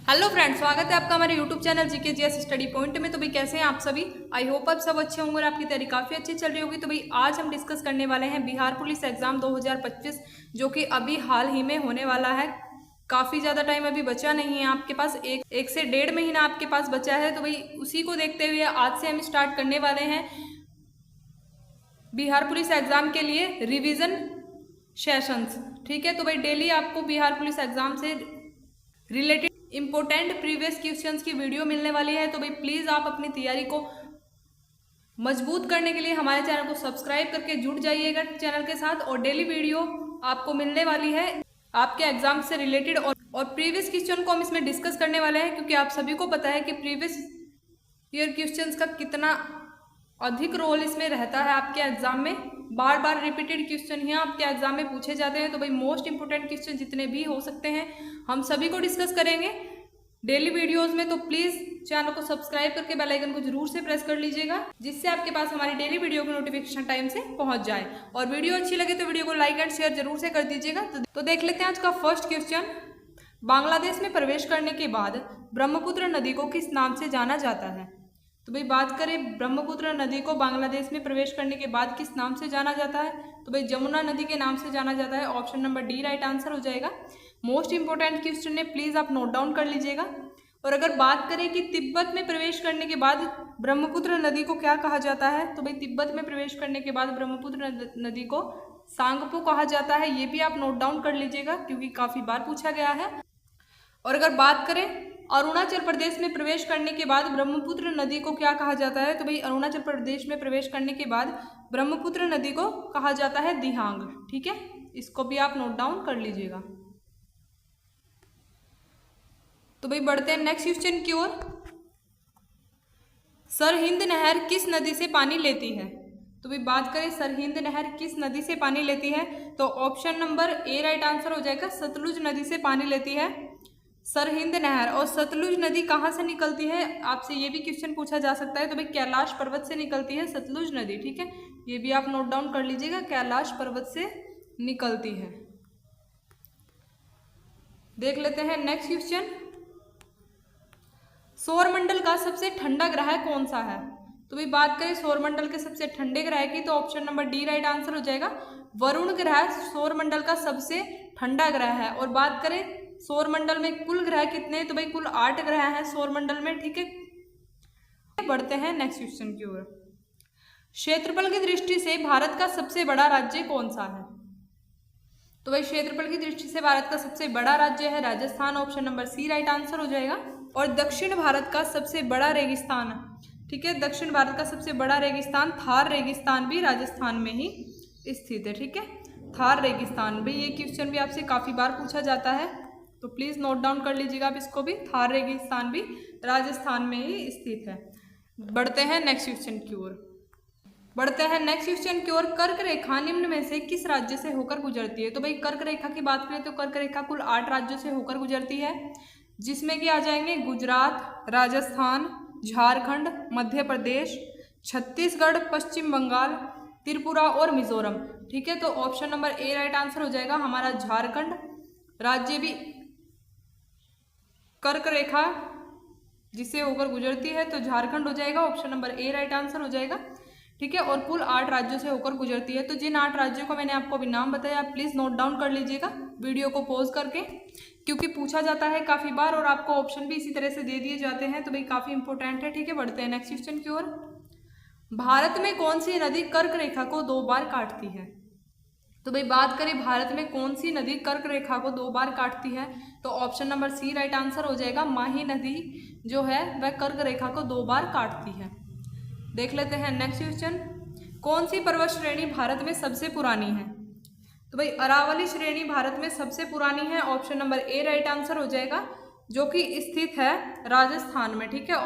Hello friends, स्वागत है आपका हमारे YouTube channel GK GS study point में। तो भाई कैसे हैं आप सभी। आई होप आप सब अच्छे होंगे और आपकी तैयारी काफ़ी अच्छी चल रही होगी। तो भाई आज हम डिस्कस करने वाले हैं बिहार पुलिस एग्जाम 2025 जो कि अभी हाल ही में होने वाला है। काफ़ी ज़्यादा टाइम अभी बचा नहीं है आपके पास, एक से 1.5 महीना आपके पास बचा है। तो भाई उसी को देखते हुए आज से हम स्टार्ट करने वाले हैं बिहार पुलिस एग्जाम के लिए रिविजन सेशंस। ठीक है, तो भाई डेली आपको बिहार पुलिस एग्जाम से रिलेटेड इंपॉर्टेंट प्रीवियस क्वेश्चंस की वीडियो मिलने वाली है। तो भाई प्लीज़ आप अपनी तैयारी को मजबूत करने के लिए हमारे चैनल को सब्सक्राइब करके जुड़ जाइएगा चैनल के साथ, और डेली वीडियो आपको मिलने वाली है आपके एग्जाम से रिलेटेड। और प्रीवियस क्वेश्चन को हम इसमें डिस्कस करने वाले हैं, क्योंकि आप सभी को पता है कि प्रीवियस ईयर क्वेश्चंस का कितना अधिक रोल इसमें रहता है आपके एग्जाम में। बार बार रिपीटेड क्वेश्चन ही आपके एग्जाम में पूछे जाते हैं। तो भाई मोस्ट इंपोर्टेंट क्वेश्चन जितने भी हो सकते हैं हम सभी को डिस्कस करेंगे डेली वीडियोस में। तो प्लीज़ चैनल को सब्सक्राइब करके बेल आइकन को जरूर से प्रेस कर लीजिएगा, जिससे आपके पास हमारी डेली वीडियो की नोटिफिकेशन टाइम से पहुंच जाए। और वीडियो अच्छी लगे तो वीडियो को लाइक एंड शेयर जरूर से कर दीजिएगा। तो देख लेते हैं आज का फर्स्ट क्वेश्चन। बांग्लादेश में प्रवेश करने के बाद ब्रह्मपुत्र नदी को किस नाम से जाना जाता है। तो भाई बात करें ब्रह्मपुत्र नदी को बांग्लादेश में प्रवेश करने के बाद किस नाम से जाना जाता है, तो भाई जमुना नदी के नाम से जाना जाता है। Option number D right answer हो जाएगा। मोस्ट इंपोर्टेंट क्वेश्चन है, प्लीज़ आप नोट डाउन कर लीजिएगा। और अगर बात करें कि तिब्बत में प्रवेश करने के बाद ब्रह्मपुत्र नदी को क्या कहा जाता है, तो भाई तिब्बत में प्रवेश करने के बाद ब्रह्मपुत्र नदी को सांगपो कहा जाता है। ये भी आप नोट डाउन कर लीजिएगा, क्योंकि काफ़ी बार पूछा गया है। और अगर बात करें अरुणाचल प्रदेश में प्रवेश करने के बाद ब्रह्मपुत्र नदी को क्या कहा जाता है, तो भाई अरुणाचल प्रदेश में प्रवेश करने के बाद ब्रह्मपुत्र नदी को कहा जाता है दिहांग। ठीक है, इसको भी आप नोट डाउन कर लीजिएगा। तो भाई बढ़ते हैं नेक्स्ट क्वेश्चन की ओर। सरहिंद नहर किस नदी से पानी लेती है। तो भाई बात करें सरहिंद नहर किस नदी से पानी लेती है, तो option number A right answer हो जाएगा। सतलुज नदी से पानी लेती है सरहिंद नहर। और सतलुज नदी कहाँ से निकलती है, आपसे ये भी क्वेश्चन पूछा जा सकता है। तो भाई कैलाश पर्वत से निकलती है सतलुज नदी। ठीक है, ये भी आप नोट डाउन कर लीजिएगा, कैलाश पर्वत से निकलती है। देख लेते हैं नेक्स्ट क्वेश्चन। सौरमंडल का सबसे ठंडा ग्रह कौन सा है। तो भाई बात करें सौरमंडल के सबसे ठंडे ग्रह की, तो option number D right answer हो जाएगा। वरुण ग्रह सौरमंडल का सबसे ठंडा ग्रह है। और बात करें सौरमंडल में कुल ग्रह कितने हैं, तो भाई कुल 8 ग्रह हैं सौरमंडल में। ठीक है, बढ़ते हैं नेक्स्ट क्वेश्चन की ओर। क्षेत्रफल की दृष्टि से भारत का सबसे बड़ा राज्य कौन सा है। तो भाई क्षेत्रफल की दृष्टि से भारत का सबसे बड़ा राज्य है Rajasthan. Option number C right answer हो जाएगा। और दक्षिण भारत का सबसे बड़ा रेगिस्तान, ठीक है, दक्षिण भारत का सबसे बड़ा रेगिस्तान थार रेगिस्तान भी राजस्थान में ही स्थित है। ठीक है, थार रेगिस्तान भाई ये क्वेश्चन भी आपसे काफ़ी बार पूछा जाता है, तो प्लीज़ नोट डाउन कर लीजिएगा आप इसको भी। थार रेगिस्तान भी राजस्थान में ही स्थित है। बढ़ते हैं नेक्स्ट क्वेश्चन की ओर। कर्क रेखा निम्न में से किस राज्य से होकर गुजरती है। तो भाई कर्क रेखा की बात करें तो कर्क रेखा कुल 8 राज्यों से होकर गुजरती है, जिसमें कि आ जाएंगे गुजरात, राजस्थान, झारखंड, मध्य प्रदेश, छत्तीसगढ़, पश्चिम बंगाल, त्रिपुरा और मिजोरम। ठीक है, तो option number A right answer हो जाएगा। हमारा झारखंड राज्य भी कर्क रेखा जिसे होकर गुजरती है, तो झारखंड हो जाएगा। Option number A right answer हो जाएगा। ठीक है, और कुल 8 राज्यों से होकर गुजरती है। तो जिन 8 राज्यों को मैंने आपको अभी नाम बताया, आप प्लीज़ नोट डाउन कर लीजिएगा वीडियो को पॉज करके, क्योंकि पूछा जाता है काफ़ी बार और आपको ऑप्शन भी इसी तरह से दे दिए जाते हैं। तो भाई काफ़ी इंपॉर्टेंट है। ठीक है, बढ़ते हैं नेक्स्ट क्वेश्चन की ओर। भारत में कौन सी नदी कर्क रेखा को 2 बार काटती है। तो भाई बात करें भारत में कौन सी नदी कर्क रेखा को 2 बार काटती है, तो option number C right answer हो जाएगा। माही नदी जो है वह कर्क रेखा को 2 बार काटती है। देख लेते हैं नेक्स्ट क्वेश्चन। कौन सी पर्वत श्रेणी भारत में सबसे पुरानी है। तो भाई अरावली श्रेणी भारत में सबसे पुरानी है। Option number A right answer हो जाएगा, जो कि स्थित है राजस्थान में। ठीक है,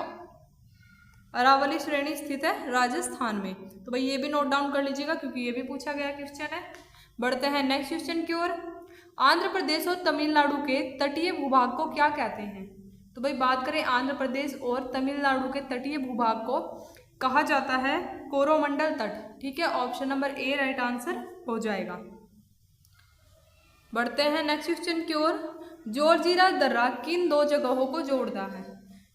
अरावली श्रेणी स्थित है राजस्थान में। तो भाई ये भी नोट डाउन कर लीजिएगा, क्योंकि ये भी पूछा गया क्वेश्चन है। बढ़ते हैं नेक्स्ट क्वेश्चन की ओर। आंध्र प्रदेश और तमिलनाडु के तटीय भूभाग को क्या कहते हैं। तो भाई बात करें आंध्र प्रदेश और तमिलनाडु के तटीय भूभाग को कहा जाता है कोरोमंडल तट। ठीक है, option number A right answer हो जाएगा। बढ़ते हैं नेक्स्ट क्वेश्चन की ओर। जोरजीरा दर्रा किन दो जगहों को जोड़ता है?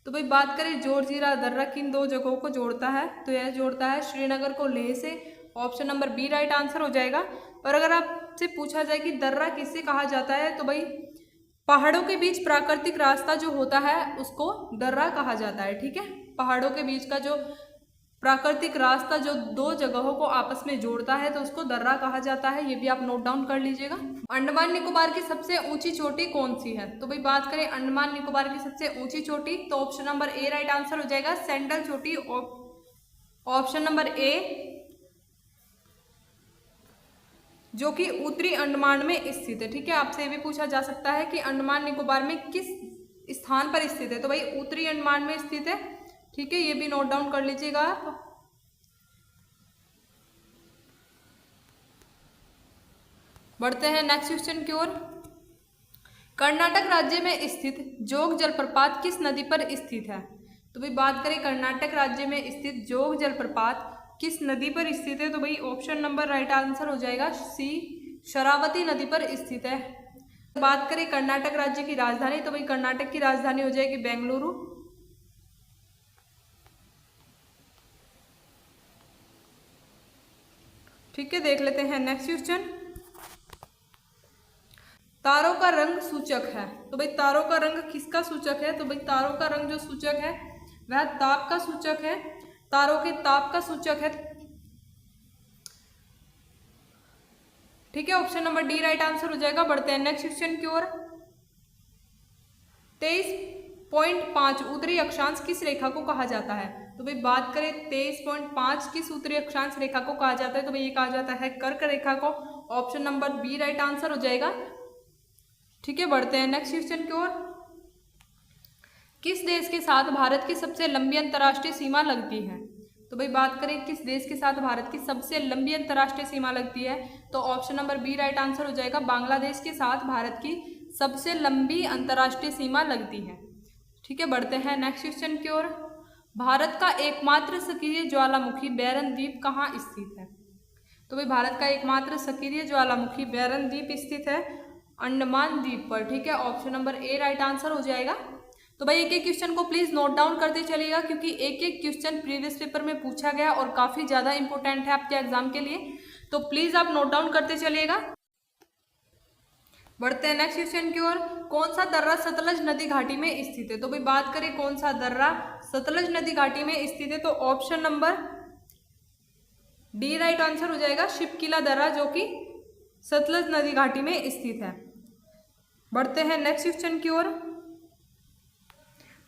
तो भाई बात करें जोरजीरा दर्रा किन दो जगहों को जोड़ता है, तो यह जोड़ता है श्रीनगर को लेह से। Option number B right answer हो जाएगा। और अगर आपसे पूछा जाए कि दर्रा किससे कहा जाता है, तो भाई पहाड़ों के बीच प्राकृतिक रास्ता जो होता है उसको दर्रा कहा जाता है। ठीक है, पहाड़ों के बीच का जो प्राकृतिक रास्ता जो दो जगहों को आपस में जोड़ता है तो उसको दर्रा कहा जाता है। ये भी आप नोट डाउन कर लीजिएगा। अंडमान निकोबार की सबसे ऊंची चोटी कौन सी है? तो भाई बात करें अंडमान निकोबार की सबसे ऊंची चोटी, तो option number A right answer हो जाएगा, सेंट्रल चोटी। ऑप्शन नंबर ए, जो कि उत्तरी अंडमान में स्थित है। ठीक है, आपसे ये भी पूछा जा सकता है कि अंडमान निकोबार में किस स्थान पर स्थित है, तो भाई उत्तरी अंडमान में स्थित है। ठीक है, ये भी नोट डाउन कर लीजिएगा आप। बढ़ते हैं नेक्स्ट क्वेश्चन की ओर। कर्नाटक राज्य में स्थित जोग जलप्रपात किस नदी पर स्थित है? तो भाई बात करें कर्नाटक राज्य में स्थित जोग जलप्रपात किस नदी पर स्थित है, तो भाई ऑप्शन नंबर राइट आंसर हो जाएगा सी, शरावती नदी पर स्थित है। बात करें कर्नाटक राज्य की राजधानी, तो भाई कर्नाटक की राजधानी हो जाएगी बेंगलुरु। ठीक है, देख लेते हैं नेक्स्ट क्वेश्चन। तारों का रंग सूचक है, तो भाई तारों का रंग किसका सूचक है? तो भाई तारों का रंग जो सूचक है वह ताप का सूचक है, तारों के ताप का सूचक है। ठीक है, option number D right answer हो जाएगा। बढ़ते हैं नेक्स्ट क्वेश्चन की ओर। 23.5 उत्तरी अक्षांश किस रेखा को कहा जाता है? तो भाई बात करें 23.5 किस उत्तरी अक्षांश रेखा को कहा जाता है, तो भाई ये कहा जाता है कर्क रेखा को। Option number B right answer हो जाएगा। ठीक है, बढ़ते हैं नेक्स्ट क्वेश्चन की ओर। किस देश के साथ भारत की सबसे लंबी अंतर्राष्ट्रीय सीमा लगती है? तो भाई बात करें किस देश के साथ भारत की सबसे लंबी अंतर्राष्ट्रीय सीमा लगती है, तो option number B right answer हो जाएगा। बांग्लादेश के साथ भारत की सबसे लंबी अंतर्राष्ट्रीय सीमा लगती है। ठीक है, बढ़ते हैं नेक्स्ट क्वेश्चन की ओर। भारत का एकमात्र सक्रिय ज्वालामुखी बैरन द्वीप कहाँ स्थित है? तो भाई भारत का एकमात्र सक्रिय ज्वालामुखी बैरन द्वीप स्थित है अंडमान द्वीप पर। ठीक है, option number A right answer हो जाएगा। तो भाई एक एक क्वेश्चन को प्लीज नोट डाउन करते चलिएगा, क्योंकि एक एक क्वेश्चन प्रीवियस पेपर में पूछा गया और काफी ज्यादा इंपॉर्टेंट है आपके एग्जाम के लिए, तो प्लीज आप नोट डाउन करते चलिएगा। बढ़ते हैं नेक्स्ट क्वेश्चन की ओर। कौन सा दर्रा सतलज नदी घाटी में स्थित है? तो भाई बात करें कौन सा दर्रा सतलज नदी घाटी में स्थित है, तो option number D right answer हो जाएगा, शिपकिला दर्रा, जो कि सतलज नदी घाटी में स्थित है। बढ़ते हैं नेक्स्ट क्वेश्चन की ओर।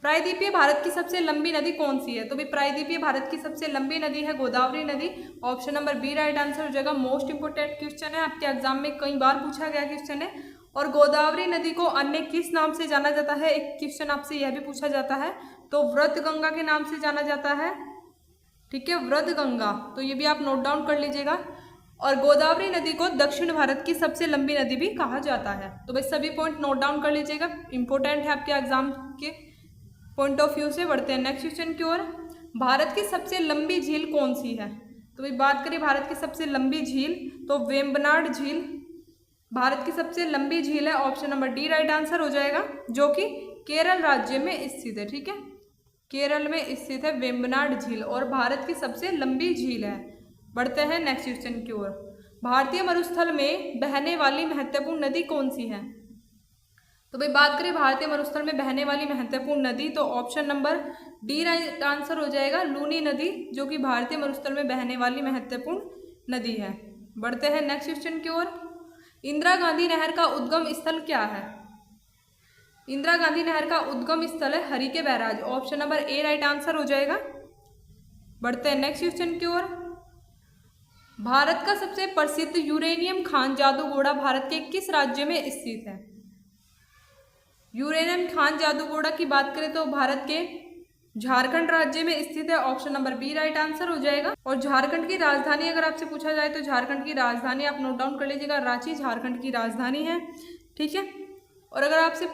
प्रायद्वीपीय भारत की सबसे लंबी नदी कौन सी है? तो भाई प्रायद्वीपीय भारत की सबसे लंबी नदी है गोदावरी नदी। Option number B right answer हो जाएगा। मोस्ट इंपोर्टेंट क्वेश्चन है, आपके एग्जाम में कई बार पूछा गया क्वेश्चन है। और गोदावरी नदी को अन्य किस नाम से जाना जाता है? एक क्वेश्चन आपसे यह भी पूछा जाता है, तो व्रत गंगा के नाम से जाना जाता है। ठीक है, व्रत गंगा, तो ये भी आप नोट डाउन कर लीजिएगा। और गोदावरी नदी को दक्षिण भारत की सबसे लंबी नदी भी कहा जाता है। तो भाई सभी पॉइंट नोट डाउन कर लीजिएगा, इंपॉर्टेंट है आपके एग्जाम के पॉइंट ऑफ व्यू से। बढ़ते हैं नेक्स्ट क्वेश्चन की ओर। भारत की सबसे लंबी झील कौन सी है? तो भाई बात करें भारत की सबसे लंबी झील, तो वेम्बनाड झील भारत की सबसे लंबी झील है। Option number D right answer हो जाएगा, जो कि केरल राज्य में स्थित है। ठीक है, केरल में स्थित है वेम्बनाड झील और भारत की सबसे लंबी झील है। बढ़ते हैं नेक्स्ट क्वेश्चन की ओर। भारतीय मरुस्थल में बहने वाली महत्वपूर्ण नदी कौन सी है? तो भाई बात करें भारतीय मरुस्थल में बहने वाली महत्वपूर्ण नदी, तो option number D right answer हो जाएगा, लूनी नदी, जो कि भारतीय मरुस्थल में बहने वाली महत्वपूर्ण नदी है। बढ़ते हैं नेक्स्ट क्वेश्चन की ओर। इंदिरा गांधी नहर का उद्गम स्थल क्या है? इंदिरा गांधी नहर का उद्गम स्थल है Harike barrage. Option number A right answer हो जाएगा। बढ़ते हैं नेक्स्ट क्वेश्चन की ओर। भारत का सबसे प्रसिद्ध यूरेनियम खान जादूगोड़ा भारत के किस राज्य में स्थित है? यूरेनियम खान जादूगोड़ा की बात करें तो भारत के झारखंड राज्य में स्थित है। Option number B right answer हो जाएगा। और झारखंड की राजधानी अगर आपसे पूछा जाए तो झारखंड की राजधानी आप नोट डाउन कर लीजिएगा, रांची झारखंड की राजधानी है। ठीक है, और अगर आपसे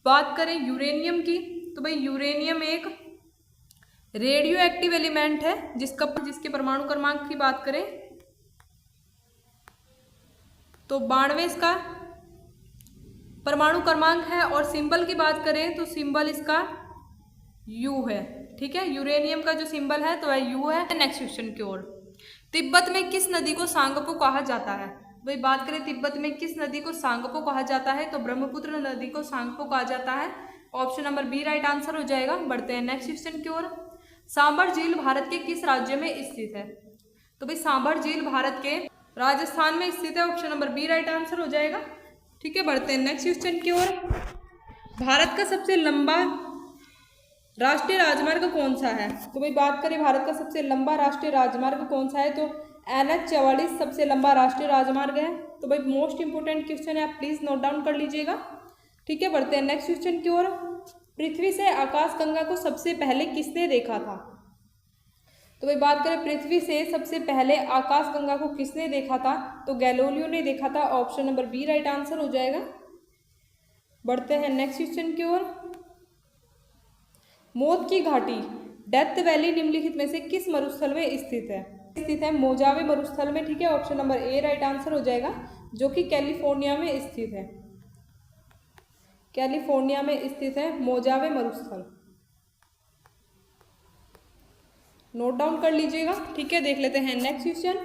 बात करें यूरेनियम की, तो भाई यूरेनियम एक रेडियो एक्टिव एलिमेंट है जिसके परमाणु क्रमांक की बात करें तो 92 इसका परमाणु क्रमांक है। और सिंबल की बात करें तो सिंबल इसका यू है। ठीक है, यूरेनियम का जो सिंबल है तो वह यू है। नेक्स्ट क्वेश्चन की ओर, तिब्बत में किस नदी को सांगपो कहा जाता है? भाई बात करें तिब्बत में किस नदी को सांगपो कहा जाता है तो ब्रह्मपुत्र नदी को सांगपो कहा जाता है। Option number B right answer हो जाएगा। बढ़ते हैं नेक्स्ट क्वेश्चन की ओर, सांभर झील भारत के किस राज्य में स्थित है? तो भाई सांभर झील भारत के राजस्थान में स्थित है। Option number B right answer हो जाएगा। ठीक है, बढ़ते हैं नेक्स्ट क्वेश्चन की ओर, भारत का सबसे लंबा राष्ट्रीय राजमार्ग कौन सा है? तो भाई बात करें भारत का सबसे लंबा राष्ट्रीय राजमार्ग कौन सा है तो NH-44 सबसे लंबा राष्ट्रीय राजमार्ग है। तो भाई मोस्ट इंपोर्टेंट क्वेश्चन है, आप प्लीज नोट डाउन कर लीजिएगा। ठीक है, बढ़ते हैं नेक्स्ट क्वेश्चन की ओर, पृथ्वी से आकाशगंगा को सबसे पहले किसने देखा था? तो भाई बात करें पृथ्वी से सबसे पहले आकाशगंगा को किसने देखा था तो गैलीलियो ने देखा था। Option number B right answer हो जाएगा। बढ़ते हैं नेक्स्ट क्वेश्चन की ओर, मौत की घाटी डेथ वैली निम्नलिखित में से किस मरुस्थल में स्थित है? स्थित है मोजावे मरुस्थल में। ठीक है, option number A right answer हो जाएगा, जो कि कैलिफोर्निया में स्थित है। कैलिफोर्निया में स्थित है मोजावे मरुस्थल, नोट डाउन कर लीजिएगा। ठीक है, देख लेते हैं नेक्स्ट क्वेश्चन,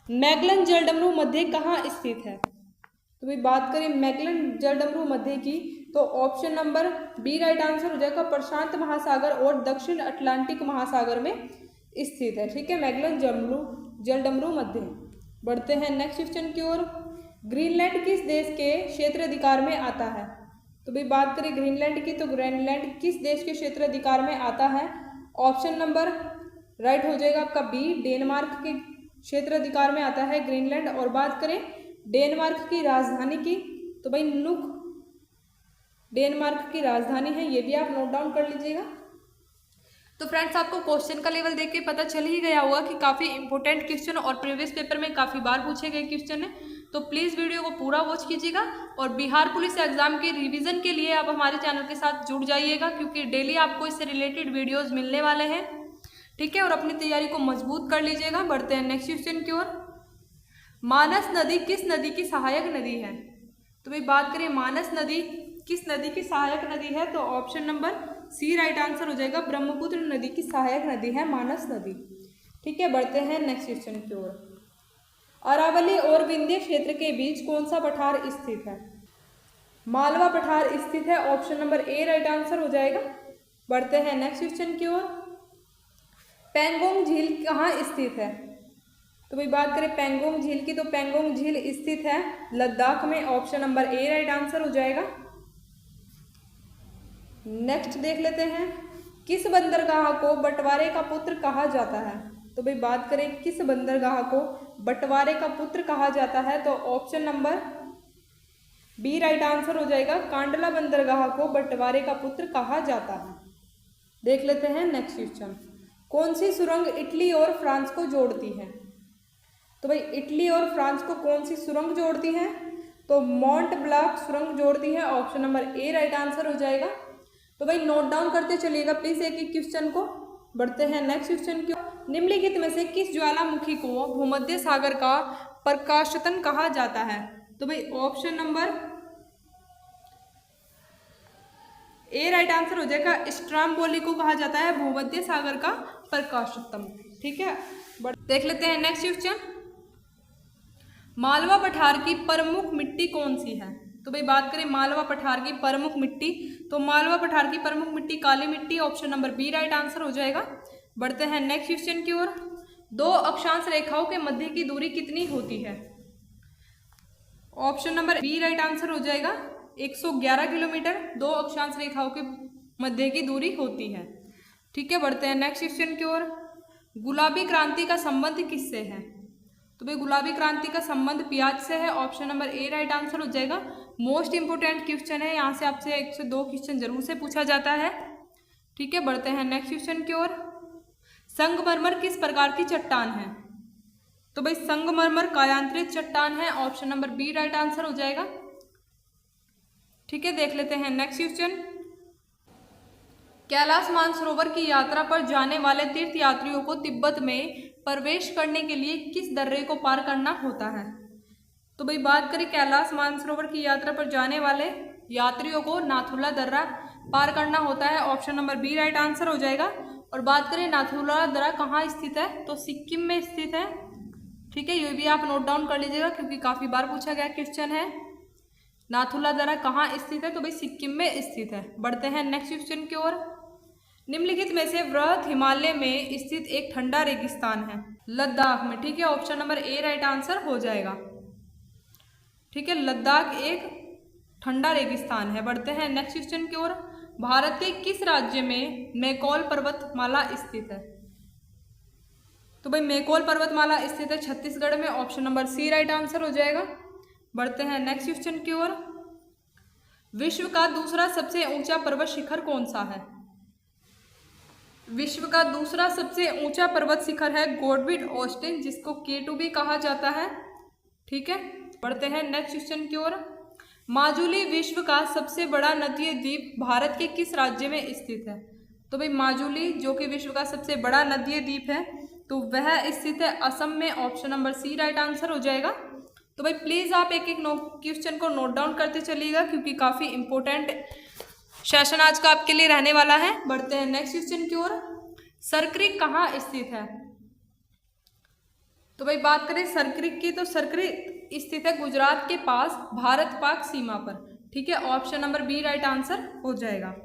मैगलन जलडमरू मध्य कहाँ स्थित है? तो भाई बात करें मैगलन जलडमरू मध्य की तो option number B right answer हो जाएगा, प्रशांत महासागर और दक्षिण अटलांटिक महासागर में स्थित है। ठीक है, मैगलन जलडमरू मध्य। बढ़ते हैं नेक्स्ट क्वेश्चन की ओर, ग्रीनलैंड किस देश के क्षेत्राधिकार में आता है? तो भाई बात करें ग्रीनलैंड की तो ग्रीनलैंड किस देश के क्षेत्राधिकार में आता है? ऑप्शन नंबर राइट हो जाएगा आपका बी, डेनमार्क के क्षेत्राधिकार में आता है ग्रीनलैंड। और बात करें डेनमार्क की राजधानी की तो भाई नुक डेनमार्क की राजधानी है, ये भी आप नोट डाउन कर लीजिएगा। तो फ्रेंड्स, आपको क्वेश्चन का लेवल देख के पता चल ही गया होगा कि काफ़ी इंपॉर्टेंट क्वेश्चन और प्रीवियस पेपर में काफ़ी बार पूछे गए क्वेश्चन है। तो प्लीज़ वीडियो को पूरा वॉच कीजिएगा और बिहार पुलिस एग्जाम के रिवीजन के लिए आप हमारे चैनल के साथ जुड़ जाइएगा, क्योंकि डेली आपको इससे रिलेटेड वीडियोज़ मिलने वाले हैं। ठीक है, और अपनी तैयारी को मजबूत कर लीजिएगा। बढ़ते हैं नेक्स्ट क्वेश्चन की ओर, मानस नदी किस नदी की सहायक नदी है? तो भाई बात करें मानस नदी किस नदी की सहायक नदी है तो option number C right answer हो जाएगा, ब्रह्मपुत्र नदी की सहायक नदी है मानस नदी। ठीक है, बढ़ते हैं नेक्स्ट क्वेश्चन की ओर, अरावली और विंध्य क्षेत्र के बीच कौन सा पठार स्थित है? मालवा पठार स्थित है। Option number A right answer हो जाएगा। बढ़ते हैं नेक्स्ट क्वेश्चन की ओर, पेंगोंग झील कहाँ स्थित है? तो भाई बात करें पेंगोंग झील की तो पेंगोंग झील स्थित है लद्दाख में। Option number A right answer हो जाएगा। नेक्स्ट देख लेते हैं, किस बंदरगाह को बंटवारे का पुत्र कहा जाता है? तो भाई बात करें किस बंदरगाह को बंटवारे का पुत्र कहा जाता है तो option number B right answer हो जाएगा, कांडला बंदरगाह को बंटवारे का पुत्र कहा जाता है। देख लेते हैं नेक्स्ट क्वेश्चन, कौन सी सुरंग इटली और फ्रांस को जोड़ती है? तो भाई इटली और फ्रांस को कौन सी सुरंग जोड़ती है तो मोंट ब्लांक सुरंग जोड़ती है। Option number A right answer हो जाएगा। तो भाई नोट डाउन करते चलिएगा प्लीज एक एक क्वेश्चन को। बढ़ते हैं नेक्स्ट क्वेश्चन की, निम्नलिखित में से किस ज्वालामुखी को भूमध्य सागर का प्रकाशतन कहा जाता है? तो भाई option number A right answer हो जाएगा, स्ट्राम्बोली को कहा जाता है भूमध्य सागर का प्रकाशतम। ठीक है, देख लेते हैं नेक्स्ट क्वेश्चन, मालवा पठार की प्रमुख मिट्टी कौन सी है? तो भाई बात करें मालवा पठार की प्रमुख मिट्टी तो मालवा पठार की प्रमुख मिट्टी काली मिट्टी। Option number B right answer हो जाएगा। बढ़ते हैं नेक्स्ट क्वेश्चन की ओर, दो अक्षांश रेखाओं के मध्य की दूरी कितनी होती है? Option number B right answer हो जाएगा, 111 किलोमीटर दो अक्षांश रेखाओं के मध्य की दूरी होती है। ठीक है, बढ़ते हैं नेक्स्ट क्वेश्चन की ओर, गुलाबी क्रांति का संबंध किससे है? तो भाई गुलाबी क्रांति का संबंध प्याज से है। Option number A right answer हो जाएगा। मोस्ट इंपोर्टेंट क्वेश्चन है, यहाँ से आपसे 1 से 2 क्वेश्चन जरूर से पूछा जाता है। ठीक है, बढ़ते हैं नेक्स्ट क्वेश्चन की ओर, संगमरमर किस प्रकार की चट्टान है? तो भाई संगमरमर कायांतरित चट्टान है। Option number B right answer हो जाएगा। ठीक है, देख लेते हैं नेक्स्ट क्वेश्चन, कैलाश मानसरोवर की यात्रा पर जाने वाले तीर्थ यात्रियों को तिब्बत में प्रवेश करने के लिए किस दर्रे को पार करना होता है? तो भाई बात करें कैलाश मानसरोवर की यात्रा पर जाने वाले यात्रियों को नाथुला दर्रा पार करना होता है, option number B right answer हो जाएगा। और बात करें नाथुला दर्रा कहाँ स्थित है, तो सिक्किम में स्थित है। ठीक है, ये भी आप नोट डाउन कर लीजिएगा क्योंकि काफी बार पूछा गया क्वेश्चन है। नाथुला दर्रा कहाँ स्थित है, तो भाई सिक्किम में स्थित है। बढ़ते हैं नेक्स्ट क्वेश्चन की ओर। निम्नलिखित में से वृहत हिमालय में स्थित एक ठंडा रेगिस्तान है, लद्दाख में। ठीक है, option number A right answer हो जाएगा। ठीक है, लद्दाख एक ठंडा रेगिस्तान है। बढ़ते हैं नेक्स्ट क्वेश्चन की ओर। भारत के किस राज्य में मैकॉल पर्वतमाला स्थित है, तो भाई मैकॉल पर्वतमाला स्थित है छत्तीसगढ़ में, option number C right answer हो जाएगा। बढ़ते हैं नेक्स्ट क्वेश्चन की ओर। विश्व का दूसरा सबसे ऊंचा पर्वत शिखर कौन सा है, विश्व का दूसरा सबसे ऊंचा पर्वत शिखर है गॉडविड ऑस्टिन, जिसको K2 भी कहा जाता है। ठीक है, बढ़ते हैं नेक्स्ट क्वेश्चन की ओर। माजुली विश्व का सबसे बड़ा नदीय द्वीप भारत के किस राज्य में स्थित है, तो भाई माजुली जो कि विश्व का सबसे बड़ा नदीय द्वीप है तो वह स्थित है असम में, option number C right answer हो जाएगा। तो भाई प्लीज आप एक एक क्वेश्चन को नोट डाउन करते चलिएगा क्योंकि काफी इंपॉर्टेंट सेशन आज का आपके लिए रहने वाला है। बढ़ते हैं नेक्स्ट क्वेश्चन की ओर। सरक्रिक कहाँ स्थित है, तो भाई बात करें सरक्रिक की, तो सरक्रिक स्थित है गुजरात के पास भारत पाक सीमा पर। ठीक है, option number B right answer हो जाएगा।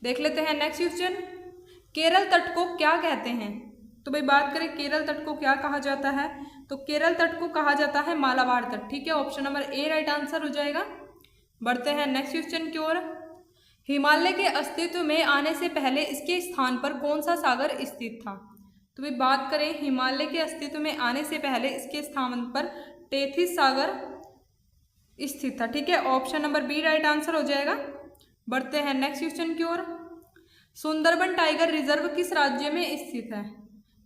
देख लेते हैं नेक्स्ट क्वेश्चन। केरल तट को क्या कहते हैं, तो भाई बात करें केरल तट को क्या कहा जाता है, तो केरल तट को कहा जाता है मालाबार तट। ठीक है, option number A right answer हो जाएगा। बढ़ते हैं नेक्स्ट क्वेश्चन की ओर। हिमालय के अस्तित्व में आने से पहले इसके स्थान पर कौन सा सागर स्थित था, तो भाई बात करें हिमालय के अस्तित्व में आने से पहले इसके स्थान पर टेथिस सागर स्थित था। ठीक है, option number B right answer हो जाएगा। बढ़ते हैं नेक्स्ट क्वेश्चन की ओर। सुंदरबन टाइगर रिजर्व किस राज्य में स्थित है,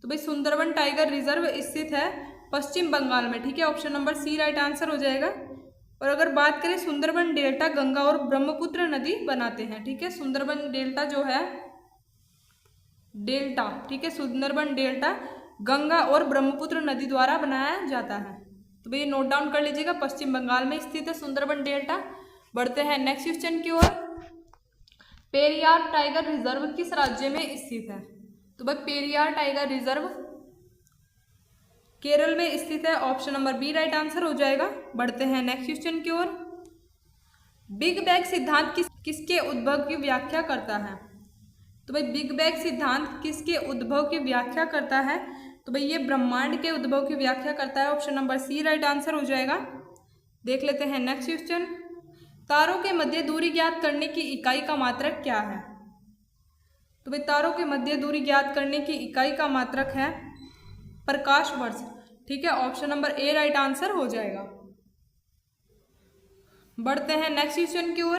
तो भाई सुंदरबन टाइगर रिजर्व स्थित है पश्चिम बंगाल में। ठीक है, option number C right answer हो जाएगा। और अगर बात करें सुंदरबन डेल्टा गंगा और ब्रह्मपुत्र नदी बनाते हैं। ठीक है, सुंदरबन डेल्टा जो है डेल्टा, ठीक है, सुंदरबन डेल्टा गंगा और ब्रह्मपुत्र नदी द्वारा बनाया जाता है। तो भाई नोट डाउन कर लीजिएगा, पश्चिम बंगाल में स्थित है सुंदरबन डेल्टा। बढ़ते हैं नेक्स्ट क्वेश्चन की ओर। पेरियार टाइगर रिजर्व किस राज्य में स्थित है, तो भाई पेरियार टाइगर रिजर्व केरल में स्थित है, option number B right answer हो जाएगा। बढ़ते हैं नेक्स्ट क्वेश्चन की ओर। बिग बैंग सिद्धांत किसके उद्भव की व्याख्या करता है, तो भाई बिग बैंग सिद्धांत किसके उद्भव की व्याख्या करता है, तो भाई ये ब्रह्मांड के उद्भव की व्याख्या करता है, option number C right answer हो जाएगा। देख लेते हैं नेक्स्ट क्वेश्चन। तारों के मध्य दूरी ज्ञात करने की इकाई का मात्रक क्या है, तो भाई तारों के मध्य दूरी ज्ञात करने की इकाई का मात्रक है प्रकाश वर्ष। ठीक है, option number A right answer हो जाएगा। बढ़ते हैं नेक्स्ट क्वेश्चन की ओर।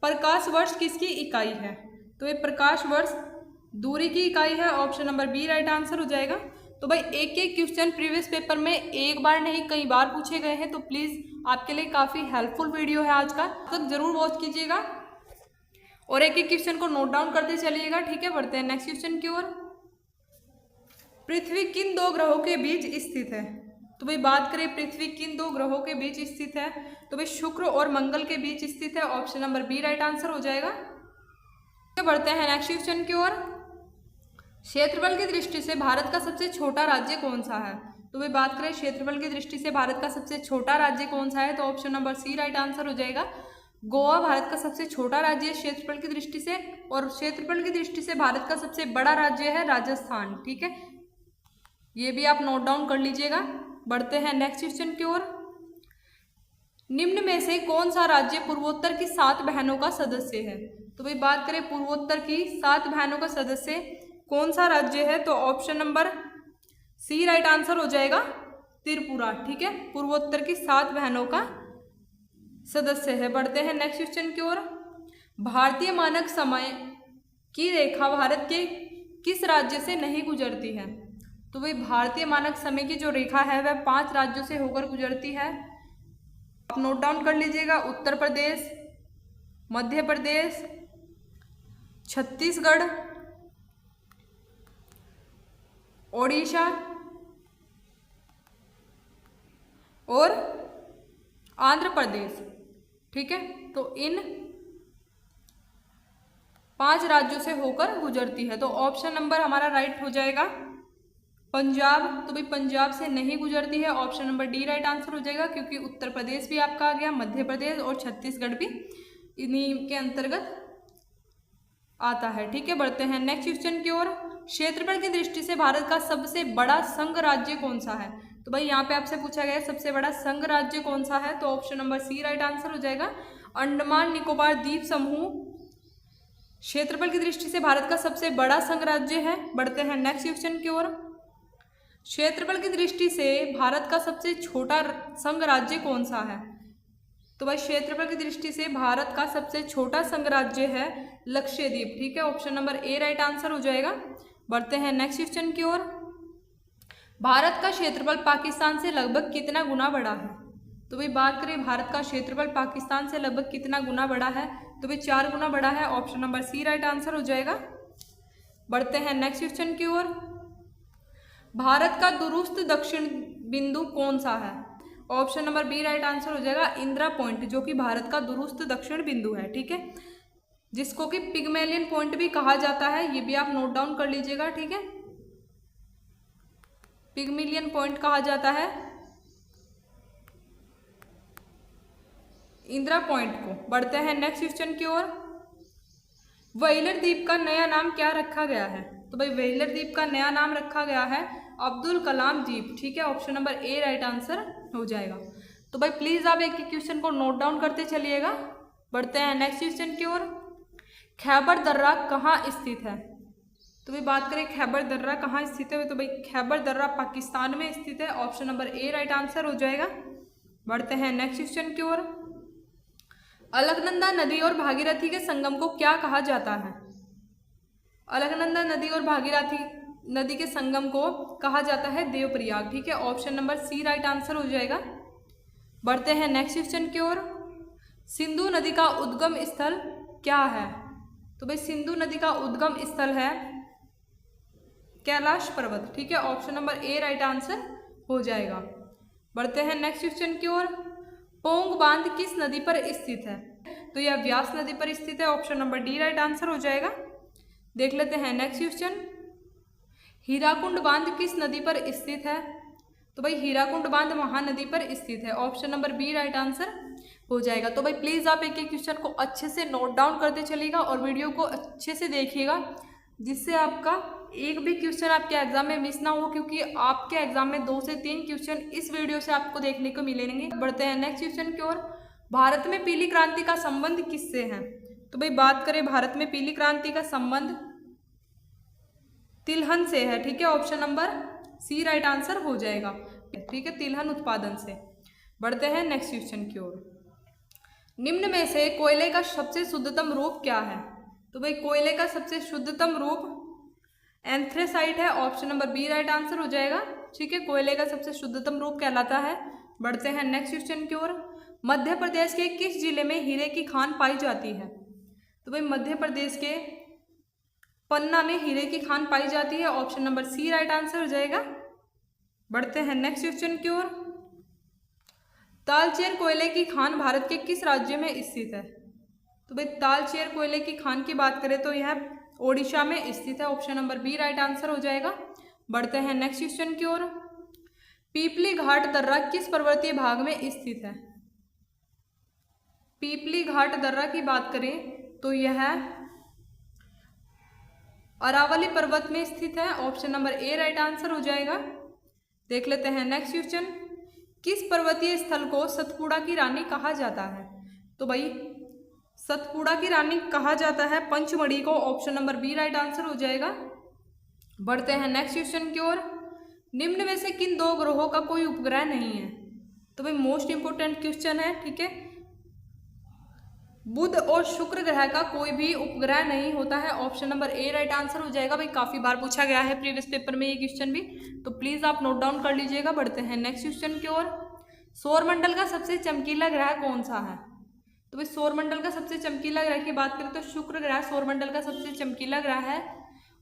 प्रकाश वर्ष किसकी इकाई है, तो ये प्रकाश वर्ष दूरी की इकाई है, option number B right answer हो जाएगा। तो भाई एक एक क्वेश्चन प्रीवियस पेपर में एक बार नहीं कई बार पूछे गए हैं, तो प्लीज आपके लिए काफी हेल्पफुल वीडियो है आज का, तक जरूर वॉच कीजिएगा और एक एक क्वेश्चन को नोट डाउन करते चलिएगा। ठीक है, बढ़ते हैं नेक्स्ट क्वेश्चन की ओर। पृथ्वी किन दो ग्रहों के बीच स्थित है, तो भाई बात करें पृथ्वी किन दो ग्रहों के बीच स्थित है, तो भाई शुक्र और मंगल के बीच स्थित है, option number B right answer हो जाएगा। बढ़ते हैं नेक्स्ट क्वेश्चन की ओर। क्षेत्रफल की दृष्टि से भारत का सबसे छोटा राज्य कौन सा है, तो भाई बात करें क्षेत्रफल की दृष्टि से भारत का सबसे छोटा राज्य कौन सा है, तो option number C right answer हो जाएगा। गोवा भारत का सबसे छोटा राज्य है क्षेत्रफल की दृष्टि से, और क्षेत्रफल की दृष्टि से भारत का सबसे बड़ा राज्य है राजस्थान। ठीक है, ये भी आप नोट डाउन कर लीजिएगा। बढ़ते हैं नेक्स्ट क्वेश्चन की ओर। निम्न में से कौन सा राज्य पूर्वोत्तर की 7 बहनों का सदस्य है, तो भाई बात करें पूर्वोत्तर की 7 बहनों का सदस्य कौन सा राज्य है, तो option number C right answer हो जाएगा त्रिपुरा। ठीक है, पूर्वोत्तर की 7 बहनों का सदस्य है। बढ़ते हैं नेक्स्ट क्वेश्चन की ओर। भारतीय मानक समय की रेखा भारत के किस राज्य से नहीं गुजरती है, तो भाई भारतीय मानक समय की जो रेखा है वह 5 राज्यों से होकर गुजरती है, आप नोट डाउन कर लीजिएगा। उत्तर प्रदेश, मध्य प्रदेश, छत्तीसगढ़, ओडिशा और आंध्र प्रदेश। ठीक है, तो इन 5 राज्यों से होकर गुजरती है। तो ऑप्शन नंबर हमारा राइट हो जाएगा पंजाब। तो भाई पंजाब से नहीं गुजरती है, option number D right answer हो जाएगा, क्योंकि उत्तर प्रदेश भी आपका आ गया, मध्य प्रदेश और छत्तीसगढ़ भी इन्हीं के अंतर्गत आता है। ठीक है, बढ़ते हैं नेक्स्ट क्वेश्चन की ओर। क्षेत्रफल की दृष्टि से भारत का सबसे बड़ा संघ राज्य कौन सा है? तो भाई यहाँ पे आपसे पूछा गया है सबसे बड़ा संघ राज्य कौन सा है, तो option number C right answer हो जाएगा, अंडमान निकोबार द्वीप समूह क्षेत्रफल की दृष्टि से भारत का सबसे बड़ा संघ राज्य है। बढ़ते हैं नेक्स्ट क्वेश्चन की ओर। क्षेत्रफल की दृष्टि से भारत का सबसे छोटा संघ राज्य कौन सा है? तो भाई क्षेत्रफल की दृष्टि से भारत का सबसे छोटा संघ राज्य है लक्षद्वीप। ठीक है, option number A right answer हो जाएगा। बढ़ते हैं नेक्स्ट क्वेश्चन की ओर। भारत का क्षेत्रफल पाकिस्तान से लगभग कितना गुना बड़ा है? तो भाई बात करें भारत का क्षेत्रफल पाकिस्तान से लगभग कितना गुना बड़ा है, तो भाई 4 गुना बड़ा है, option number C right answer हो जाएगा। बढ़ते हैं नेक्स्ट क्वेश्चन की ओर। भारत का दूरस्थ दक्षिण बिंदु कौन सा है? Option number B right answer हो जाएगा, इंदिरा पॉइंट, जो कि भारत का दूरस्थ दक्षिण बिंदु है। ठीक है, जिसको कि पिग्मेलियन पॉइंट भी कहा जाता है, ये भी आप नोट डाउन कर लीजिएगा। ठीक है, पिग्मेलियन पॉइंट कहा जाता है इंदिरा पॉइंट को। बढ़ते हैं नेक्स्ट क्वेश्चन की ओर। व्हेलर द्वीप का नया नाम क्या रखा गया है? तो भाई व्हेलर द्वीप का नया नाम रखा गया है अब्दुल कलाम द्वीप। ठीक है, option number A right answer हो जाएगा। तो भाई प्लीज आप एक क्वेश्चन को नोट डाउन करते चलिएगा। बढ़ते हैं नेक्स्ट क्वेश्चन की ओर। खैबर दर्रा कहाँ स्थित है? तो भाई बात करें खैबर दर्रा कहाँ स्थित है, तो भाई खैबर दर्रा पाकिस्तान में स्थित है, option number A right answer हो जाएगा। बढ़ते हैं नेक्स्ट क्वेश्चन की ओर। अलकनंदा नदी और भागीरथी के संगम को क्या कहा जाता है? अलकनंदा नदी और भागीरथी नदी के संगम को कहा जाता है देवप्रयाग। ठीक है, option number C right answer हो जाएगा। बढ़ते हैं नेक्स्ट क्वेश्चन की ओर। सिंधु नदी का उद्गम स्थल क्या है? तो भाई सिंधु नदी का उद्गम स्थल है कैलाश पर्वत। ठीक है, option number A right answer हो जाएगा। बढ़ते हैं नेक्स्ट क्वेश्चन की ओर। पोंग बांध किस नदी पर स्थित है? तो यह व्यास नदी पर स्थित है, option number D right answer हो जाएगा। देख लेते हैं नेक्स्ट क्वेश्चन। हीराकुंड बांध किस नदी पर स्थित है? तो भाई हीराकुंड बांध महानदी पर स्थित है, option number B right answer हो जाएगा। तो भाई प्लीज आप एक एक क्वेश्चन को अच्छे से नोट डाउन करते चलिएगा और वीडियो को अच्छे से देखिएगा, जिससे आपका एक भी क्वेश्चन आपके एग्जाम में मिस ना हो, क्योंकि आपके एग्जाम में 2 से 3 क्वेश्चन इस वीडियो से आपको देखने को मिलेंगे। बढ़ते हैं नेक्स्ट क्वेश्चन की ओर। भारत में पीली क्रांति का संबंध किससे है? तो भाई बात करें भारत में पीली क्रांति का संबंध तिलहन से है। ठीक है, option number C right answer हो जाएगा। ठीक है, तिलहन उत्पादन से। बढ़ते हैं नेक्स्ट क्वेश्चन की ओर। निम्न में से कोयले का सबसे शुद्धतम रूप क्या है? तो भाई कोयले का सबसे शुद्धतम रूप एंथ्रेसाइट है, option number B right answer हो जाएगा। ठीक है, कोयले का सबसे शुद्धतम रूप कहलाता है। बढ़ते हैं नेक्स्ट क्वेश्चन की ओर। मध्य प्रदेश के किस जिले में हीरे की खान पाई जाती है? तो भाई मध्य प्रदेश के पन्ना में हीरे की खान पाई जाती है, option number C right answer हो जाएगा। बढ़ते हैं नेक्स्ट क्वेश्चन की ओर। तालचेर कोयले की खान भारत के किस राज्य में स्थित है? तो भाई तालचेर कोयले की खान की बात करें तो यह ओडिशा में स्थित है, option number B right answer हो जाएगा। बढ़ते हैं नेक्स्ट क्वेश्चन की ओर। पीपली घाट दर्रा किस पर्वतीय भाग में स्थित है? पीपली घाट दर्रा की बात करें तो यह अरावली पर्वत में स्थित है, option number A right answer हो जाएगा। देख लेते हैं नेक्स्ट क्वेश्चन। किस पर्वतीय स्थल को सतपुड़ा की रानी कहा जाता है? तो भाई सतपुड़ा की रानी कहा जाता है पंचमढ़ी को, option number B right answer हो जाएगा। बढ़ते हैं नेक्स्ट क्वेश्चन की ओर। निम्न में से किन 2 ग्रहों का कोई उपग्रह नहीं है? तो भाई मोस्ट इंपोर्टेंट क्वेश्चन है। ठीक है, बुध और शुक्र ग्रह का कोई भी उपग्रह नहीं होता है, option number A right answer हो जाएगा। भाई काफी बार पूछा गया है प्रीवियस पेपर में ये क्वेश्चन भी, तो प्लीज आप नोट डाउन कर लीजिएगा। बढ़ते हैं नेक्स्ट क्वेश्चन की ओर। सौरमंडल का सबसे चमकीला ग्रह कौन सा है? तो भाई सौरमंडल का सबसे चमकीला ग्रह की बात करें तो शुक्र ग्रह सौरमंडल का सबसे चमकीला ग्रह है।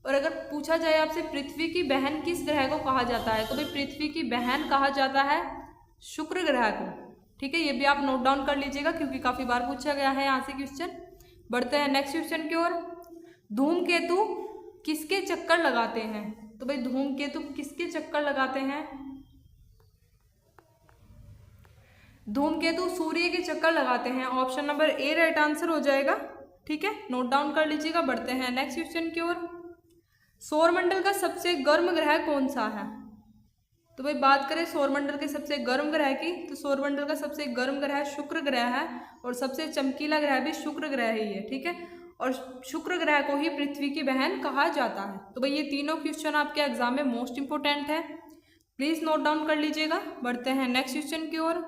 और अगर पूछा जाए आपसे पृथ्वी की बहन किस ग्रह को कहा जाता है? तो भाई पृथ्वी की बहन कहा जाता है शुक्र ग्रह को। ठीक है, ये भी आप नोट डाउन कर लीजिएगा क्योंकि काफी बार पूछा गया है यहाँ से क्वेश्चन। बढ़ते हैं नेक्स्ट क्वेश्चन की ओर। धूमकेतु किसके चक्कर लगाते हैं? तो भाई धूमकेतु किसके चक्कर लगाते हैं? धूमकेतु सूर्य के चक्कर लगाते हैं। Option number A right answer हो जाएगा। ठीक है, नोट डाउन कर लीजिएगा। बढ़ते हैं नेक्स्ट क्वेश्चन की ओर। सौरमंडल का सबसे गर्म ग्रह कौन सा है? तो भाई बात करें सौरमंडल के सबसे गर्म ग्रह की, तो सौरमंडल का सबसे गर्म ग्रह शुक्र ग्रह है और सबसे चमकीला ग्रह भी शुक्र ग्रह ही है। ठीक है, और शुक्र ग्रह को ही पृथ्वी की बहन कहा जाता है। तो भाई ये तीनों क्वेश्चन आपके एग्जाम में मोस्ट इंपोर्टेंट है, प्लीज नोट डाउन कर लीजिएगा। बढ़ते हैं नेक्स्ट क्वेश्चन की ओर।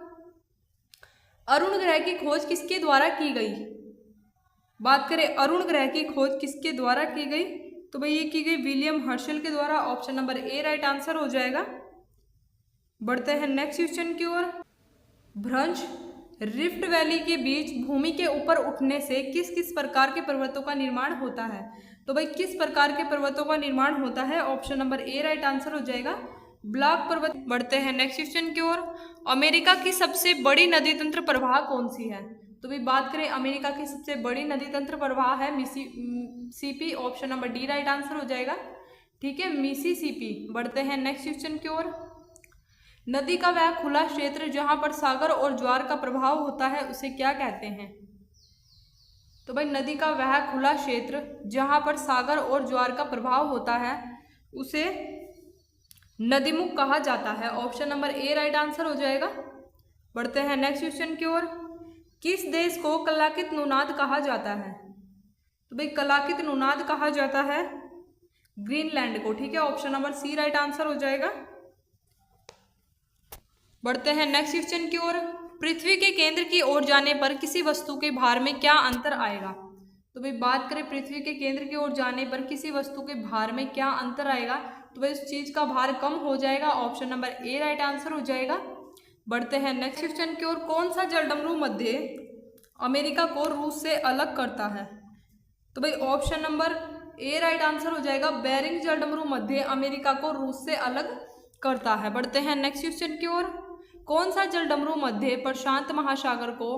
अरुण ग्रह की खोज किसके द्वारा की गई? बात करें अरुण ग्रह की खोज किसके द्वारा की गई? तो भाई ये की गई विलियम हर्शल के द्वारा। Option number A right answer हो जाएगा। बढ़ते हैं नेक्स्ट क्वेश्चन की ओर। भ्रंश रिफ्ट वैली के बीच भूमि के ऊपर उठने से किस किस प्रकार के पर्वतों का निर्माण होता है? तो भाई किस प्रकार के पर्वतों का निर्माण होता है? Option number A right answer हो जाएगा, ब्लॉक पर्वत। बढ़ते हैं नेक्स्ट क्वेश्चन की ओर। अमेरिका की सबसे बड़ी नदी तंत्र प्रवाह कौन सी है? तो भाई बात करें अमेरिका की सबसे बड़ी नदी तंत्र प्रवाह है Mississippi. Option number D right answer हो जाएगा। ठीक है, मिसिसिपी। बढ़ते हैं नेक्स्ट क्वेश्चन की ओर। नदी का वह खुला क्षेत्र जहां पर सागर और ज्वार का प्रभाव होता है उसे क्या कहते हैं? तो भाई नदी का वह खुला क्षेत्र जहां पर सागर और ज्वार का प्रभाव होता है उसे नदीमुख कहा जाता है। Option number A right answer हो जाएगा। बढ़ते हैं नेक्स्ट क्वेश्चन की ओर। किस देश को कलाकित नुनाद कहा जाता है? तो भाई कलाकित नुनाद कहा जाता है ग्रीनलैंड को। ठीक है, option number C right answer हो जाएगा। बढ़ते हैं नेक्स्ट क्वेश्चन की ओर। पृथ्वी के केंद्र की ओर जाने पर किसी वस्तु के भार में क्या अंतर आएगा? तो भाई बात करें पृथ्वी के केंद्र की ओर जाने पर किसी वस्तु के भार में क्या अंतर आएगा? तो भाई उस चीज का भार कम हो जाएगा। Option number A right answer हो जाएगा। बढ़ते हैं नेक्स्ट क्वेश्चन की ओर। कौन सा जलडमरू मध्य अमेरिका को रूस से अलग करता है? तो भाई option number A right answer हो जाएगा। बेरिंग जलडमरू मध्य अमेरिका को रूस से अलग करता है। बढ़ते हैं नेक्स्ट क्वेश्चन की ओर। कौन सा जलडमरू मध्य प्रशांत महासागर को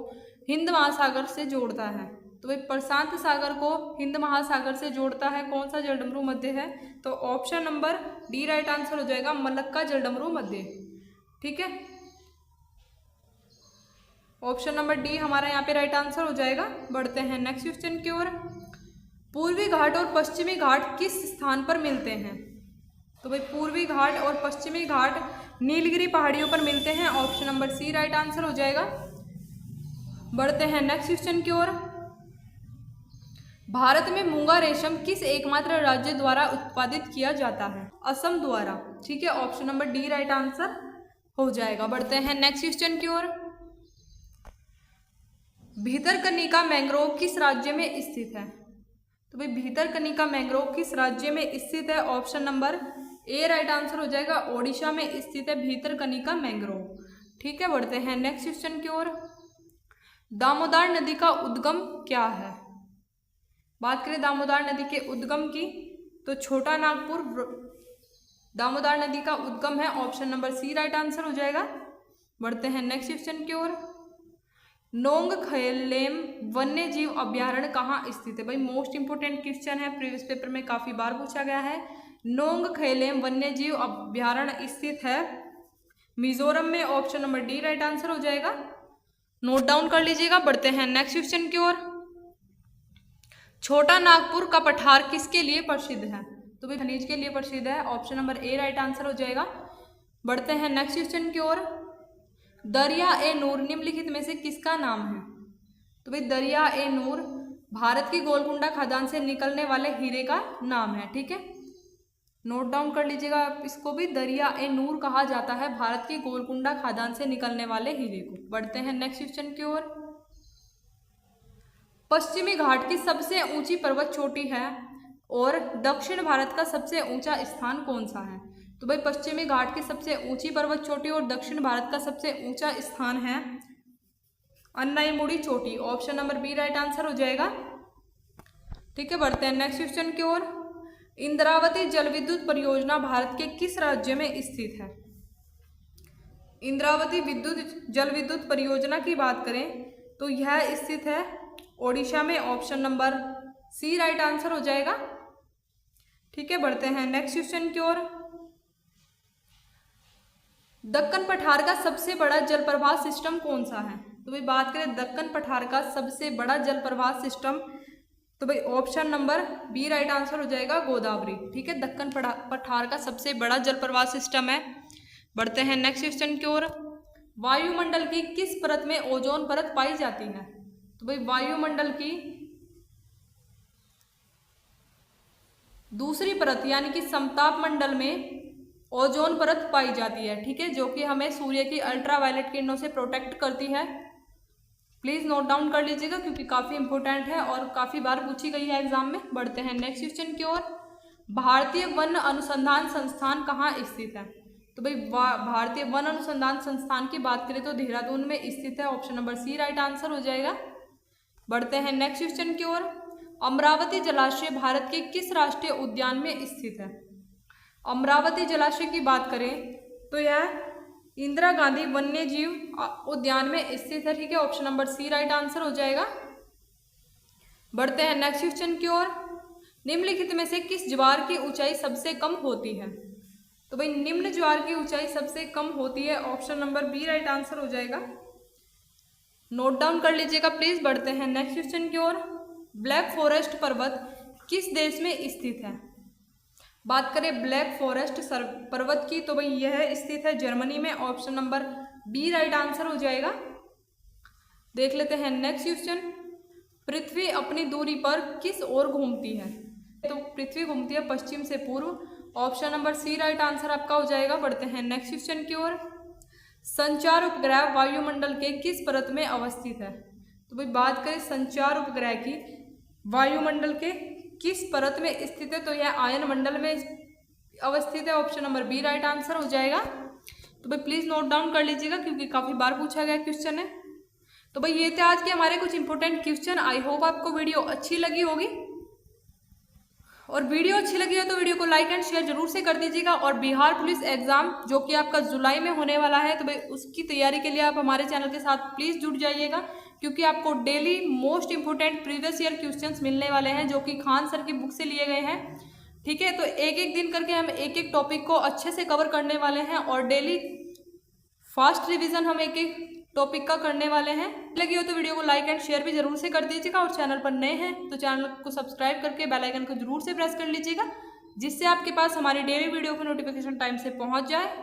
हिंद महासागर से जोड़ता है? तो भाई प्रशांत सागर को हिंद महासागर से जोड़ता है कौन सा जलडमरू मध्य है? तो option number D right answer हो जाएगा, मलक्का जलडमरू मध्य। ठीक है, ऑप्शन नंबर डी हमारा यहाँ पे राइट आंसर हो जाएगा। बढ़ते हैं नेक्स्ट क्वेश्चन की ओर। पूर्वी घाट और पश्चिमी घाट किस स्थान पर मिलते हैं? तो भाई पूर्वी घाट और पश्चिमी घाट नीलगिरी पहाड़ियों पर मिलते हैं। Option number C right answer हो जाएगा। बढ़ते हैं नेक्स्ट क्वेश्चन की ओर। भारत में मूंगा रेशम किस एकमात्र राज्य द्वारा उत्पादित किया जाता है? असम द्वारा। ठीक है, option number D right answer हो जाएगा। बढ़ते हैं नेक्स्ट क्वेश्चन की ओर। भीतरकनिका मैंग्रोव किस राज्य में स्थित है? तो भाई भीतरकनिका मैंग्रोव किस राज्य में स्थित है? Option number A right answer हो जाएगा। ओडिशा में स्थित है भीतरकनिका मैंग्रोव। ठीक है, बढ़ते हैं नेक्स्ट क्वेश्चन की ओर। दामोदर नदी का उद्गम क्या है? बात करें दामोदर नदी के उद्गम की तो छोटा नागपुर दामोदर नदी का उद्गम है। Option number C right answer हो जाएगा। बढ़ते हैं नेक्स्ट क्वेश्चन की ओर। नोंगखैलेम वन्य जीव अभ्यारण्य कहाँ स्थित है? भाई मोस्ट इंपोर्टेंट क्वेश्चन है, प्रीवियस पेपर में काफी बार पूछा गया है। नोंगखैलेम वन्य जीव अभ्यारण्य स्थित है मिजोरम में। Option number D right answer हो जाएगा, नोट डाउन कर लीजिएगा। बढ़ते हैं नेक्स्ट क्वेश्चन की ओर। छोटा नागपुर का पठार किसके लिए प्रसिद्ध है? तो भाई खनिज के लिए प्रसिद्ध है। Option number A right answer हो जाएगा। बढ़ते हैं नेक्स्ट क्वेश्चन की ओर। दरिया ए नूर निम्नलिखित में से किसका नाम है? तो भाई दरिया ए नूर भारत की गोलकुंडा खदान से निकलने वाले हीरे का नाम है। ठीक है, नोट डाउन कर लीजिएगा आप इसको भी। दरिया ए नूर कहा जाता है भारत की गोलकुंडा खदान से निकलने वाले हीरे को। बढ़ते हैं नेक्स्ट क्वेश्चन की ओर। पश्चिमी घाट की सबसे ऊंची पर्वत चोटी है और दक्षिण भारत का सबसे ऊंचा स्थान कौन सा है? तो भाई पश्चिमी घाट की सबसे ऊंची पर्वत चोटी और दक्षिण भारत का सबसे ऊंचा स्थान है अन्नाईमुड़ी चोटी। Option number B right answer हो जाएगा। ठीक है, बढ़ते हैं नेक्स्ट क्वेश्चन की ओर। इंद्रावती जल विद्युत परियोजना भारत के किस राज्य में स्थित है? इंद्रावती जल विद्युत परियोजना की बात करें तो यह स्थित है ओडिशा में। Option number C right answer हो जाएगा। ठीक है, बढ़ते हैं नेक्स्ट क्वेश्चन की ओर। दक्कन पठार का सबसे बड़ा जल प्रवाह सिस्टम कौन सा है? तो भाई बात करें दक्कन पठार का सबसे बड़ा जल प्रवाह सिस्टम, तो भाई option number B right answer हो जाएगा, गोदावरी। ठीक है, दक्कन पठार का सबसे बड़ा जल प्रवाह सिस्टम है। बढ़ते हैं नेक्स्ट क्वेश्चन की ओर। वायुमंडल की किस परत में ओजोन परत पाई जाती है? तो भाई वायुमंडल की दूसरी परत यानी कि समताप मंडल में ओजोन परत पाई जाती है। ठीक है, जो कि हमें सूर्य की अल्ट्रावायलेट किरणों से प्रोटेक्ट करती है। प्लीज नोट डाउन कर लीजिएगा क्योंकि काफी इंपॉर्टेंट है और काफी बार पूछी गई है एग्जाम में। बढ़ते हैं नेक्स्ट क्वेश्चन की ओर। भारतीय वन अनुसंधान संस्थान कहाँ स्थित है? तो भाई भारतीय वन अनुसंधान संस्थान की बात करें तो देहरादून में स्थित है। Option number C right answer हो जाएगा। बढ़ते हैं नेक्स्ट क्वेश्चन की ओर। अमरावती जलाशय भारत के किस राष्ट्रीय उद्यान में स्थित है? अमरावती जलाशय की बात करें तो यह इंदिरा गांधी वन्य जीव उद्यान में स्थित है। ठीक है, option number C right answer हो जाएगा। बढ़ते हैं नेक्स्ट क्वेश्चन की ओर। निम्नलिखित में से किस ज्वार की ऊंचाई सबसे कम होती है? तो भाई निम्न ज्वार की ऊंचाई सबसे कम होती है। Option number B right answer हो जाएगा। नोट डाउन कर लीजिएगा प्लीज। बढ़ते हैं नेक्स्ट क्वेश्चन की ओर। ब्लैक फॉरेस्ट पर्वत किस देश में स्थित है? बात करें ब्लैक फॉरेस्ट पर्वत की तो भाई यह स्थित है जर्मनी में। Option number B right answer हो जाएगा। देख लेते हैं नेक्स्ट क्वेश्चन। पृथ्वी अपनी दूरी पर किस ओर घूमती है? तो पृथ्वी घूमती है पश्चिम से पूर्व। Option number C right answer आपका हो जाएगा। बढ़ते हैं नेक्स्ट क्वेश्चन की ओर। संचार उपग्रह वायुमंडल के किस परत में अवस्थित है? तो भाई बात करें संचार उपग्रह की वायुमंडल के किस परत में स्थित है तो यह आयन मंडल में अवस्थित है। Option number B right answer हो जाएगा। तो भाई प्लीज नोट डाउन कर लीजिएगा क्योंकि काफी बार पूछा गया क्वेश्चन है। तो भाई ये थे आज के हमारे कुछ इंपॉर्टेंट क्वेश्चन। आई होप आपको वीडियो अच्छी लगी होगी और वीडियो अच्छी लगी है तो वीडियो को लाइक एंड शेयर जरूर से कर दीजिएगा। और बिहार पुलिस एग्जाम जो कि आपका जुलाई में होने वाला है तो भाई उसकी तैयारी के लिए आप हमारे चैनल के साथ प्लीज जुड़ जाइएगा क्योंकि आपको daily most important previous year questions मिलने वाले हैं जो कि खान सर की बुक से लिए गए हैं। ठीक है, तो एक एक दिन करके हम एक एक टॉपिक को अच्छे से कवर करने वाले हैं और डेली फास्ट रिवीजन हम एक एक टॉपिक का करने वाले हैं। लगी हो तो वीडियो को लाइक एंड शेयर भी जरूर से कर दीजिएगा और चैनल पर नए हैं तो चैनल को सब्सक्राइब करके बेल आइकन को जरूर से प्रेस कर लीजिएगा जिससे आपके पास हमारी डेली वीडियो की नोटिफिकेशन टाइम से पहुंच जाए।